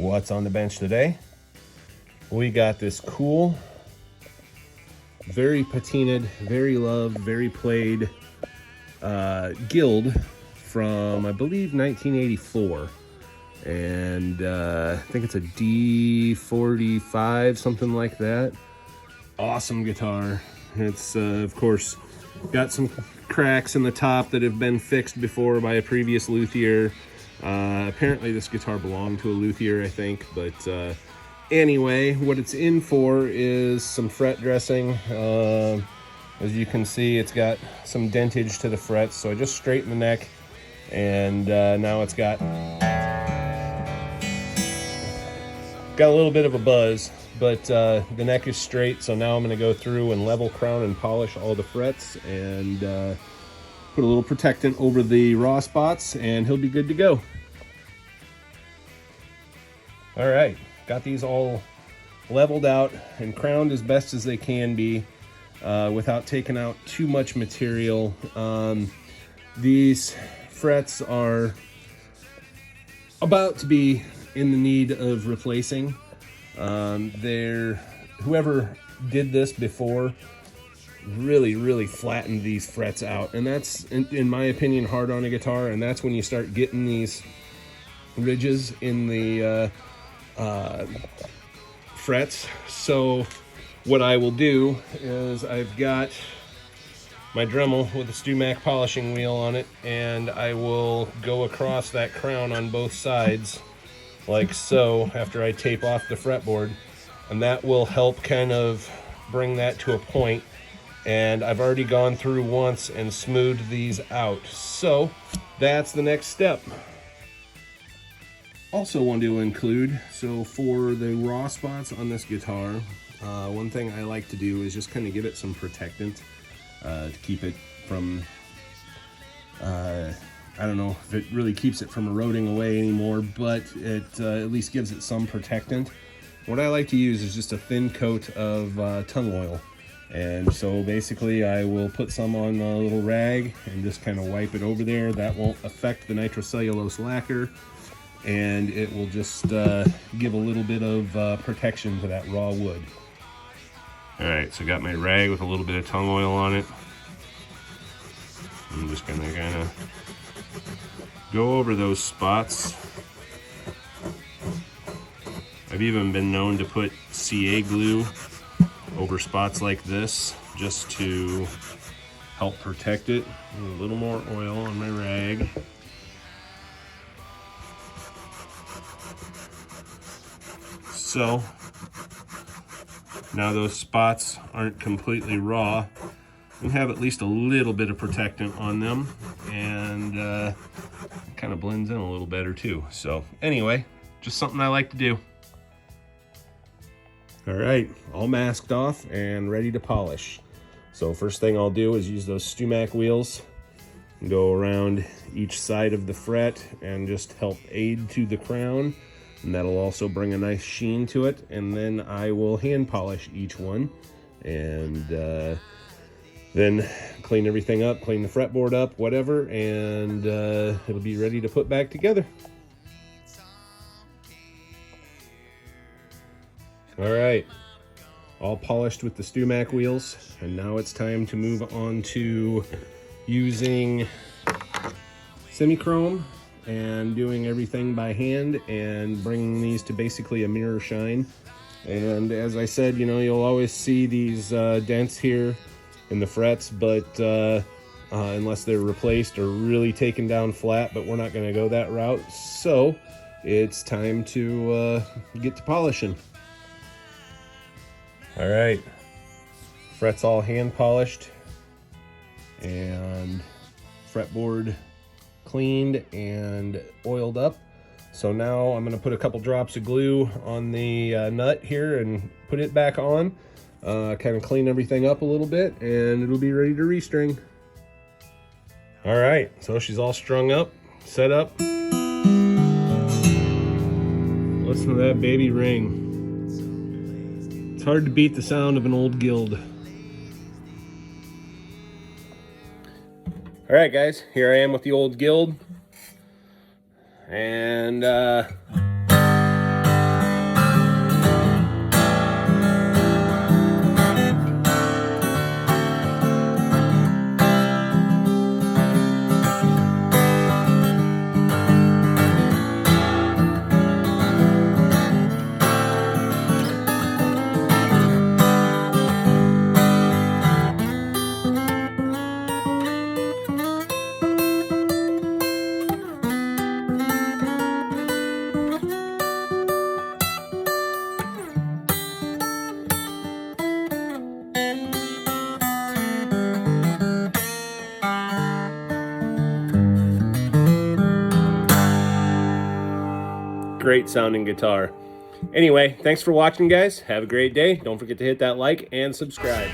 What's on the bench today? We got this cool, very patinaed, very loved, very played Guild from, I believe, 1984. And I think it's a D45, something like that. Awesome guitar. It's, of course, got some cracks in the top that have been fixed before by a previous luthier. Apparently this guitar belonged to a luthier, I think, but anyway, what it's in for is some fret dressing. As you can see, it's got some dentage to the frets, so I just straightened the neck, and now it's got a little bit of a buzz, but the neck is straight, so now I'm going to go through and level crown and polish all the frets and put a little protectant over the raw spots, and he'll be good to go. All right, got these all leveled out and crowned as best as they can be without taking out too much material. These frets are about to be in the need of replacing. Whoever did this before really flattened these frets out, and that's in my opinion hard on a guitar, and that's when you start getting these ridges in the frets. So what I will do is I've got my Dremel with a StewMac polishing wheel on it, and I will go across that crown on both sides like so after I tape off the fretboard, and that will help kind of bring that to a point. And I've already gone through once and smoothed these out, so that's the next step. Also want to include, so for the raw spots on this guitar, one thing I like to do is just kind of give it some protectant to keep it from, I don't know if it really keeps it from eroding away anymore, but it at least gives it some protectant. What I like to use is just a thin coat of tung oil. And so basically I will put some on a little rag and just kind of wipe it over there. That won't affect the nitrocellulose lacquer, and it will just give a little bit of protection to that raw wood. All right, so I got my rag with a little bit of tung oil on it. I'm just gonna kind of go over those spots. I've even been known to put CA glue over spots like this just to help protect it. A little more oil on my rag. So now those spots aren't completely raw and have at least a little bit of protectant on them, and it kind of blends in a little better too. So anyway, just something I like to do. All right, all masked off and ready to polish. So first thing I'll do is use those StewMac wheels and go around each side of the fret and just help aid to the crown. And that'll also bring a nice sheen to it. And then I will hand polish each one, and then clean everything up, clean the fretboard up, whatever, and it'll be ready to put back together. All right, all polished with the StewMac wheels, and now it's time to move on to using semi-chrome and doing everything by hand and bringing these to basically a mirror shine. And as I said, you know, you'll always see these dents here in the frets, but unless they're replaced or really taken down flat, but we're not going to go that route. So it's time to get to polishing. All right, frets all hand polished and fretboard cleaned and oiled up. So now I'm going to put a couple drops of glue on the nut here and put it back on, kind of clean everything up a little bit, and it'll be ready to restring. All right, so she's all strung up, set up. Listen to that baby ring. It's hard to beat the sound of an old Guild. All right, guys, here I am with the old Guild, and great sounding guitar. Anyway, thanks for watching, guys. Have a great day. Don't forget to hit that like and subscribe.